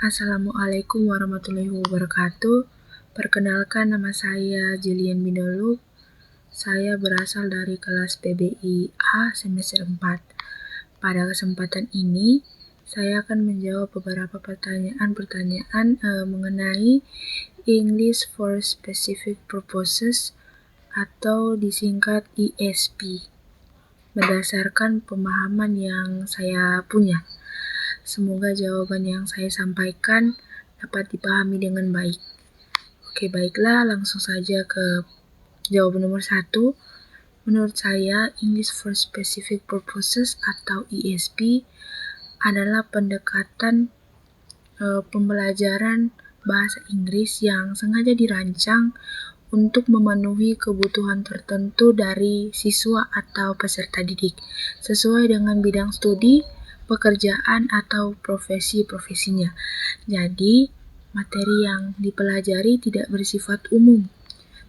Assalamualaikum warahmatullahi wabarakatuh. Perkenalkan, nama saya Jilian Bindoluk. Saya berasal dari kelas PBI A semester 4. Pada kesempatan ini, saya akan menjawab beberapa pertanyaan mengenai English for Specific Purposes atau disingkat ESP, berdasarkan pemahaman yang saya punya. Semoga jawaban yang saya sampaikan dapat dipahami dengan baik. Oke, baiklah, langsung saja ke jawaban nomor 1. Menurut saya, English for Specific Purposes atau ESP adalah pendekatan pembelajaran bahasa Inggris yang sengaja dirancang untuk memenuhi kebutuhan tertentu dari siswa atau peserta didik, sesuai dengan bidang studi, pekerjaan, atau profesi-profesinya. Jadi, materi yang dipelajari tidak bersifat umum,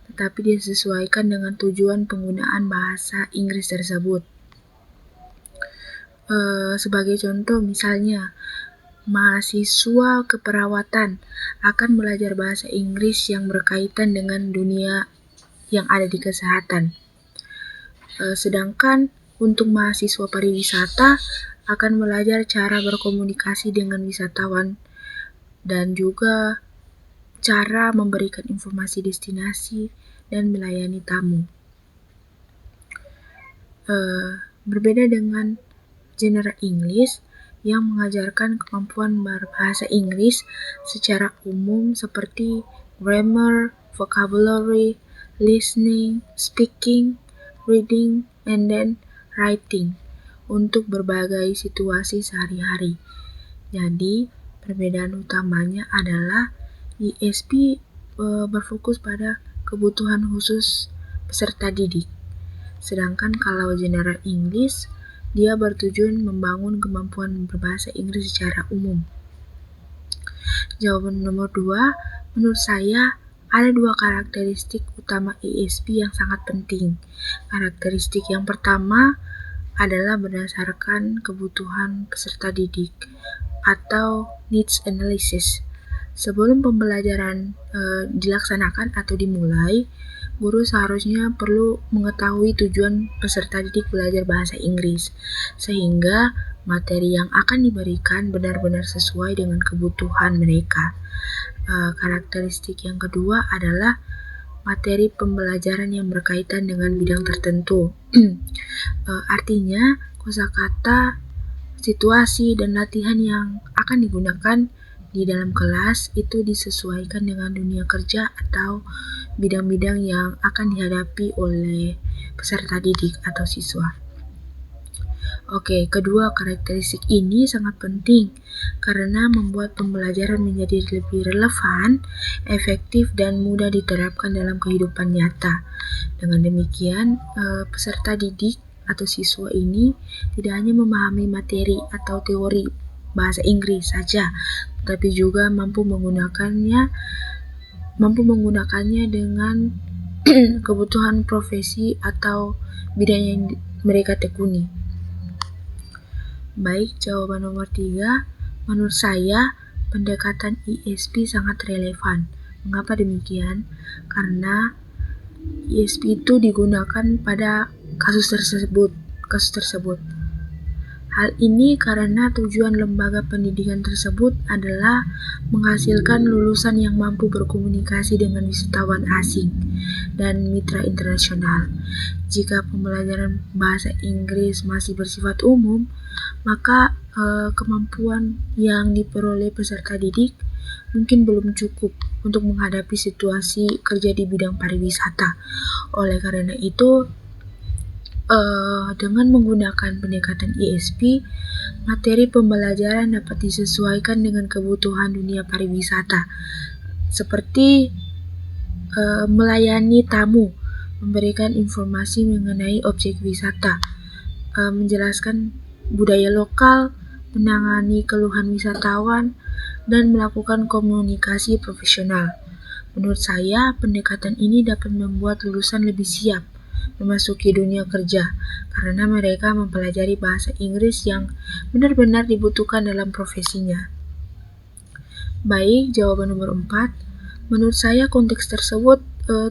tetapi disesuaikan dengan tujuan penggunaan bahasa Inggris tersebut. Sebagai contoh, misalnya, mahasiswa keperawatan akan belajar bahasa Inggris yang berkaitan dengan dunia yang ada di kesehatan. Sedangkan untuk mahasiswa pariwisata akan belajar cara berkomunikasi dengan wisatawan dan juga cara memberikan informasi destinasi dan melayani tamu. Berbeda dengan genre English yang mengajarkan kemampuan berbahasa Inggris secara umum seperti grammar, vocabulary, listening, speaking, reading, and then writing untuk berbagai situasi sehari-hari. Jadi, perbedaan utamanya adalah ESP berfokus pada kebutuhan khusus peserta didik. Sedangkan kalau genre English, dia bertujuan membangun kemampuan berbahasa Inggris secara umum. Jawaban nomor 2, menurut saya ada 2 karakteristik utama ESP yang sangat penting. Karakteristik yang pertama adalah berdasarkan kebutuhan peserta didik atau needs analysis. Sebelum pembelajaran dilaksanakan atau dimulai, guru seharusnya perlu mengetahui tujuan peserta didik belajar bahasa Inggris, sehingga materi yang akan diberikan benar-benar sesuai dengan kebutuhan mereka. Karakteristik yang kedua adalah materi pembelajaran yang berkaitan dengan bidang tertentu. Artinya, kosakata, situasi, dan latihan yang akan digunakan di dalam kelas itu disesuaikan dengan dunia kerja atau bidang-bidang yang akan dihadapi oleh peserta didik atau siswa. Oke, kedua karakteristik ini sangat penting karena membuat pembelajaran menjadi lebih relevan, efektif, dan mudah diterapkan dalam kehidupan nyata. Dengan demikian, peserta didik atau siswa ini tidak hanya memahami materi atau teori bahasa Inggris saja, tetapi juga mampu menggunakannya dengan kebutuhan profesi atau bidang yang mereka tekuni. Baik, jawaban nomor 3, menurut saya pendekatan ESP sangat relevan. Mengapa demikian? Karena ESP itu digunakan pada kasus tersebut. Hal ini karena tujuan lembaga pendidikan tersebut adalah menghasilkan lulusan yang mampu berkomunikasi dengan wisatawan asing dan mitra internasional. Jika pembelajaran bahasa Inggris masih bersifat umum, maka kemampuan yang diperoleh peserta didik mungkin belum cukup untuk menghadapi situasi kerja di bidang pariwisata. Oleh karena itu, dengan menggunakan pendekatan ESP, materi pembelajaran dapat disesuaikan dengan kebutuhan dunia pariwisata, seperti melayani tamu, memberikan informasi mengenai objek wisata, menjelaskan budaya lokal, menangani keluhan wisatawan, dan melakukan komunikasi profesional. Menurut saya, pendekatan ini dapat membuat lulusan lebih siap memasuki dunia kerja karena mereka mempelajari bahasa Inggris yang benar-benar dibutuhkan dalam profesinya. Baik, jawaban nomor 4. Menurut saya konteks tersebut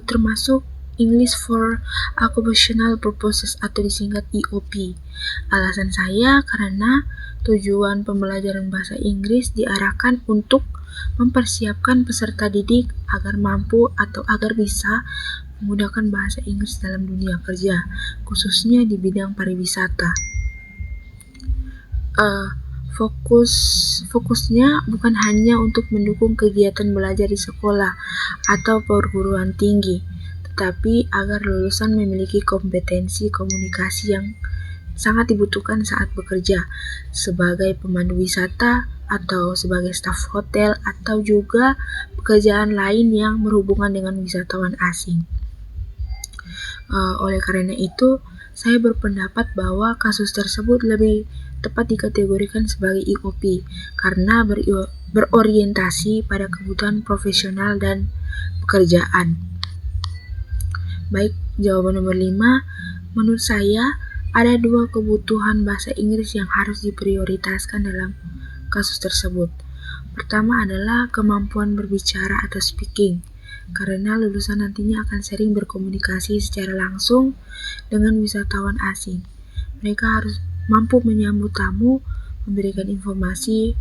termasuk English for Occupational Purposes atau disingkat EOP. Alasan saya karena tujuan pembelajaran bahasa Inggris diarahkan untuk mempersiapkan peserta didik agar mampu atau agar bisa menggunakan bahasa Inggris dalam dunia kerja, khususnya di bidang pariwisata. Fokusnya bukan hanya untuk mendukung kegiatan belajar di sekolah atau perguruan tinggi, tetapi agar lulusan memiliki kompetensi komunikasi yang sangat dibutuhkan saat bekerja sebagai pemandu wisata atau sebagai staf hotel atau juga pekerjaan lain yang berhubungan dengan wisatawan asing. Oleh karena itu, saya berpendapat bahwa kasus tersebut lebih tepat dikategorikan sebagai EOP karena berorientasi pada kebutuhan profesional dan pekerjaan. Baik, jawaban nomor 5. Menurut saya, ada 2 kebutuhan bahasa Inggris yang harus diprioritaskan dalam kasus tersebut. Pertama adalah kemampuan berbicara atau speaking, karena lulusan nantinya akan sering berkomunikasi secara langsung dengan wisatawan asing. Mereka harus mampu menyambut tamu, memberikan informasi,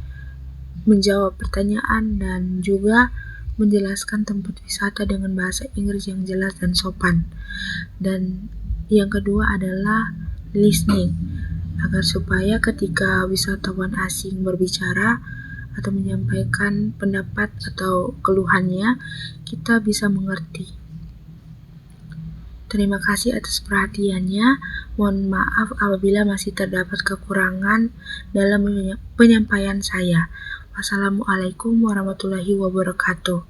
menjawab pertanyaan, dan juga menjelaskan tempat wisata dengan bahasa Inggris yang jelas dan sopan. Dan yang kedua adalah listening, agar supaya ketika wisatawan asing berbicara atau menyampaikan pendapat atau keluhannya, kita bisa mengerti. Terima kasih atas perhatiannya. Mohon maaf apabila masih terdapat kekurangan dalam penyampaian saya. Wassalamualaikum warahmatullahi wabarakatuh.